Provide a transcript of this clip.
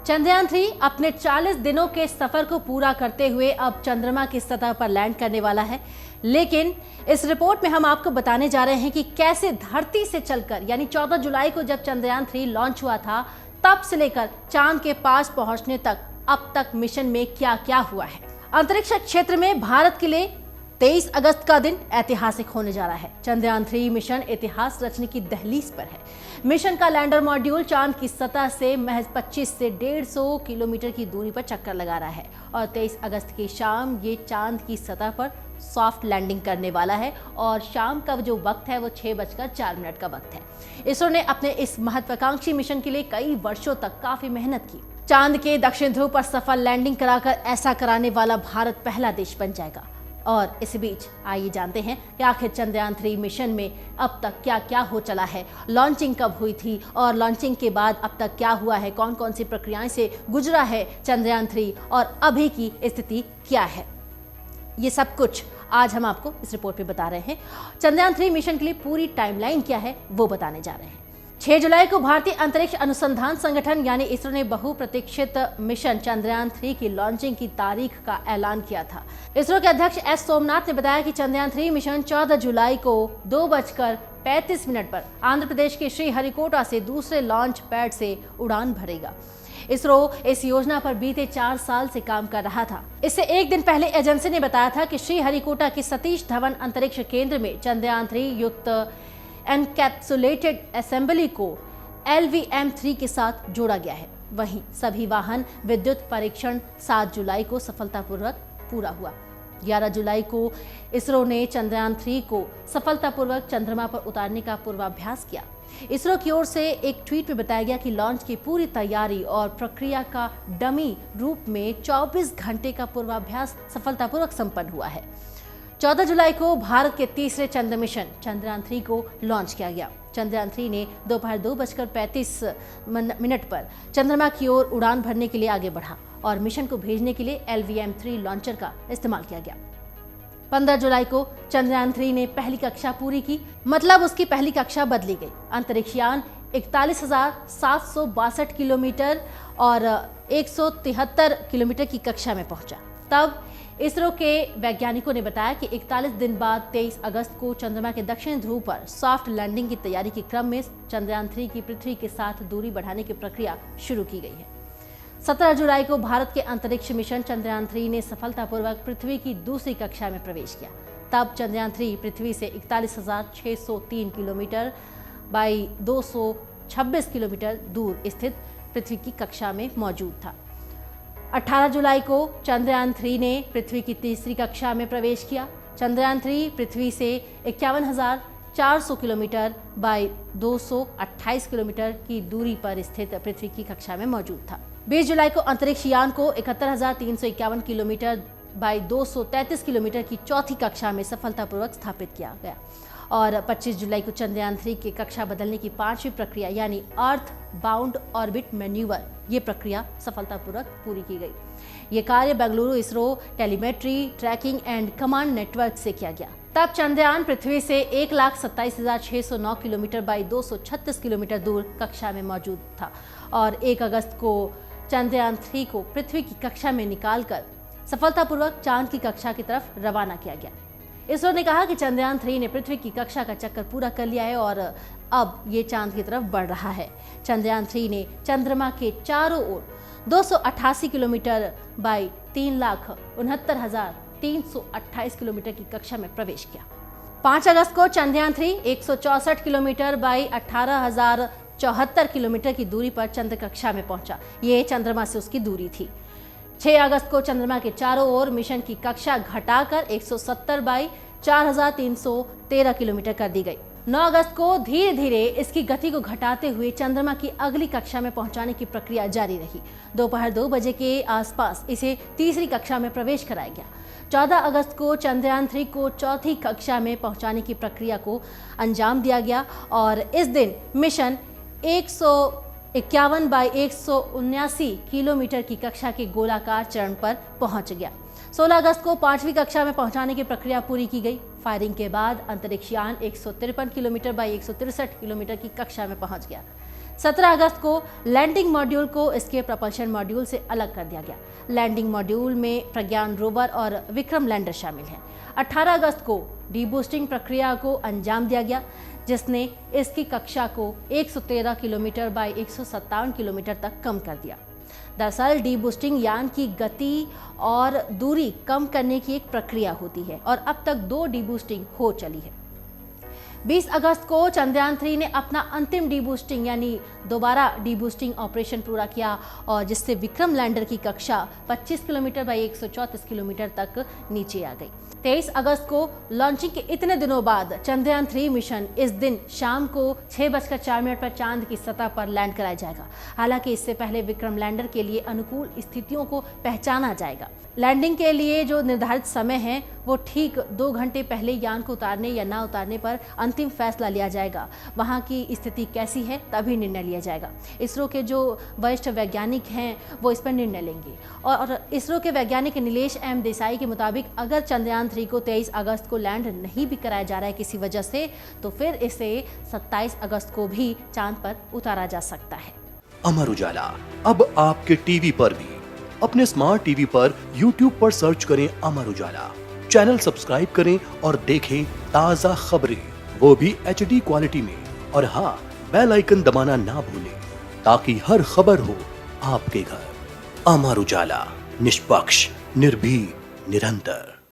चंद्रयान 3 अपने 40 दिनों के सफर को पूरा करते हुए अब चंद्रमा की सतह पर लैंड करने वाला है। लेकिन इस रिपोर्ट में हम आपको बताने जा रहे हैं कि कैसे धरती से चलकर यानी 14 जुलाई को जब चंद्रयान 3 लॉन्च हुआ था तब से लेकर चांद के पास पहुंचने तक अब तक मिशन में क्या क्या हुआ है। अंतरिक्ष क्षेत्र में भारत के लिए 23 अगस्त का दिन ऐतिहासिक होने जा रहा है। चंद्रयान 3 मिशन इतिहास रचने की दहलीज पर है। मिशन का लैंडर मॉड्यूल चांद की सतह से महज 25 से 150 किलोमीटर की दूरी पर चक्कर लगा रहा है और 23 अगस्त की शाम ये चांद की सतह पर सॉफ्ट लैंडिंग करने वाला है और शाम का जो वक्त है वो 6:04 का वक्त है। इसरो ने अपने इस महत्वाकांक्षी मिशन के लिए कई वर्षों तक काफी मेहनत की। चांद के दक्षिण ध्रुव पर सफल लैंडिंग कराकर ऐसा कराने वाला भारत पहला देश बन जाएगा। और इस बीच आइए जानते हैं कि आखिर चंद्रयान 3 मिशन में अब तक क्या क्या हो चला है, लॉन्चिंग कब हुई थी और लॉन्चिंग के बाद अब तक क्या हुआ है, कौन कौन सी प्रक्रियाएं से गुजरा है चंद्रयान 3 और अभी की स्थिति क्या है। ये सब कुछ आज हम आपको इस रिपोर्ट में बता रहे हैं। चंद्रयान 3 मिशन के लिए पूरी टाइमलाइन क्या है वो बताने जा रहे हैं। 6 जुलाई को भारतीय अंतरिक्ष अनुसंधान संगठन यानी इसरो ने बहुप्रतीक्षित मिशन चंद्रयान 3 की लॉन्चिंग की तारीख का ऐलान किया था। इसरो के अध्यक्ष एस सोमनाथ ने बताया कि चंद्रयान 3 मिशन 14 जुलाई को 2:35 पर आंध्र प्रदेश के श्रीहरिकोटा से दूसरे लॉन्च पैड से उड़ान भरेगा। इसरो इस योजना पर बीते 4 साल से काम कर रहा था। इससे एक दिन पहले एजेंसी ने बताया था कि श्रीहरिकोटा के सतीश धवन अंतरिक्ष केंद्र में चंद्रयान 3 युक्त एनकैप्सुलेटेड असेंबली को LVM-3 के साथ जोड़ा गया है। वहीं सभी वाहन विद्युत परीक्षण 7 जुलाई को सफलतापूर्वक पूरा हुआ। 11 जुलाई को इसरो ने चंद्रयान 3 को सफलतापूर्वक चंद्रमा पर उतारने का पूर्वाभ्यास किया। इसरो की ओर से एक ट्वीट में बताया गया कि लॉन्च की पूरी तैयारी और प्रक्रिया का डमी रूप में 24 घंटे का पूर्वाभ्यास सफलतापूर्वक संपन्न हुआ है। 14 जुलाई को भारत के तीसरे चंद्र मिशन चंद्रयान 3 को लॉन्च किया गया। चंद्रयान 3 ने दोपहर 2:35 पर चंद्रमा की ओर उड़ान भरने के लिए आगे बढ़ा और मिशन को भेजने के लिए LVM-3 लॉन्चर का इस्तेमाल किया गया। 15 जुलाई को चंद्रयान 3 ने पहली कक्षा पूरी की, मतलब उसकी पहली कक्षा बदली गई। अंतरिक्ष यान 41,762 किलोमीटर और 173 किलोमीटर की कक्षा में पहुंचा। तब इसरो के वैज्ञानिकों ने बताया कि 41 दिन बाद 23 अगस्त को चंद्रमा के दक्षिण ध्रुव पर सॉफ्ट लैंडिंग की तैयारी के क्रम में चंद्रयान 3 की पृथ्वी के साथ दूरी बढ़ाने की प्रक्रिया शुरू की गई है। 17 जुलाई को भारत के अंतरिक्ष मिशन चंद्रयान 3 ने सफलतापूर्वक पृथ्वी की दूसरी कक्षा में प्रवेश किया। तब चंद्रयान 3 पृथ्वी से 41,603 किलोमीटर बाई 226 किलोमीटर दूर स्थित पृथ्वी की कक्षा में मौजूद था। 18 जुलाई को चंद्रयान 3 ने पृथ्वी की तीसरी कक्षा में प्रवेश किया। चंद्रयान 3 पृथ्वी से 51,400 किलोमीटर बाई 228 किलोमीटर की दूरी पर स्थित पृथ्वी की कक्षा में मौजूद था। 20 जुलाई को अंतरिक्ष यान को 71,351 किलोमीटर बाई 233 किलोमीटर की चौथी कक्षा में सफलतापूर्वक स्थापित किया गया और 25 जुलाई को चंद्रयान 3 की कक्षा बदलने की 5वीं प्रक्रिया यानी अर्थ बाउंड ऑर्बिट मैन्यूवर ये प्रक्रिया सफलतापूर्वक पूरी की गई। ये कार्य Bengaluru ISRO telemetry tracking and command network से किया गया। तब चंद्रयान पृथ्वी से 1,27,609 किलोमीटर बाई 236 किलोमीटर दूर कक्षा में मौजूद था और 1 अगस्त को चंद्रयान 3 को पृथ्वी की कक्षा में निकालकर सफलतापूर्वक चांद की कक्षा की तरफ रवाना किया गया। इसरो ने कहा कि चंद्रयान 3 ने पृथ्वी की कक्षा का चक्कर पूरा कर लिया है और अब ये चांद की तरफ बढ़ रहा है। चंद्रयान 3 ने चंद्रमा के चारों ओर 288 किलोमीटर बाई 3,69,328 किलोमीटर की कक्षा में प्रवेश किया। 5 अगस्त को चंद्रयान 3 164 किलोमीटर बाई 18,074 किलोमीटर की दूरी पर चंद्र कक्षा में पहुंचा। ये चंद्रमा से उसकी दूरी थी। 6 अगस्त को चंद्रमा के चारों ओर मिशन की कक्षा घटाकर 170 बाई 4,313 किलोमीटर कर दी गई। 9 अगस्त को धीरे धीरे इसकी गति को घटाते हुए चंद्रमा की अगली कक्षा में पहुंचाने की प्रक्रिया जारी रही। दोपहर 2 बजे के आसपास इसे तीसरी कक्षा में प्रवेश कराया गया। 14 अगस्त को चंद्रयान 3 को चौथी कक्षा में पहुंचाने की प्रक्रिया को अंजाम दिया गया और इस दिन मिशन 151 बाई 179 किलोमीटर की कक्षा के गोलाकार चरण पर पहुंच गया। 16 अगस्त को 5वीं कक्षा में पहुंचाने की प्रक्रिया पूरी की गई। फायरिंग के बाद अंतरिक्ष यान 153 किलोमीटर बाई 163 किलोमीटर की कक्षा में पहुंच गया। 17 अगस्त को लैंडिंग मॉड्यूल को इसके प्रपल्शन मॉड्यूल से अलग कर दिया गया। लैंडिंग मॉड्यूल में प्रज्ञान रोवर और विक्रम लैंडर शामिल हैं। 18 अगस्त को डीबूस्टिंग प्रक्रिया को अंजाम दिया गया, जिसने इसकी कक्षा को 113 किलोमीटर बाय 157 किलोमीटर तक कम कर दिया। दरअसल डीबूस्टिंग यान की गति और दूरी कम करने की एक प्रक्रिया होती है और अब तक 2 डीबूस्टिंग हो चली है। 20 अगस्त को चंद्रयान 3 ने अपना अंतिम डीबूस्टिंग यानी दोबारा डीबूस्टिंग ऑपरेशन पूरा किया और जिससे विक्रम लैंडर की कक्षा 25 किलोमीटर बाय 134 किलोमीटर तक नीचे आ गई। 23 अगस्त को लॉन्चिंग के इतने दिनों बाद चंद्रयान 3 मिशन इस दिन शाम को 6:04 पर चांद की सतह पर लैंड कराया जाएगा। हालांकि इससे पहले विक्रम लैंडर के लिए अनुकूल स्थितियों को पहचाना जाएगा। लैंडिंग के लिए जो निर्धारित समय है वो ठीक 2 घंटे पहले यान को उतारने या ना उतारने पर अंतिम फैसला लिया जाएगा। वहां की स्थिति कैसी है तभी निर्णय लिया जाएगा। इसरो के जो वरिष्ठ वैज्ञानिक हैं वो इस पर निर्णय लेंगे और इसरो के वैज्ञानिक नीलेश एम देसाई के मुताबिक अगर चंद्रयान 3 को 23 अगस्त को लैंड नहीं भी कराया जा रहा है किसी वजह से, तो फिर इसे 27 अगस्त को भी चांद पर उतारा जा सकता है। अमर उजाला अब आपके टीवी पर भी। अपने स्मार्ट टीवी पर YouTube पर सर्च करें अमर उजाला, चैनल सब्सक्राइब करें और देखें ताजा खबरें, वो भी HD क्वालिटी में। और हाँ, बेल आइकन दबाना ना भूलें ताकि हर खबर हो आपके घर। अमर उजाला, निष्पक्ष, निर्भीक, निरंतर।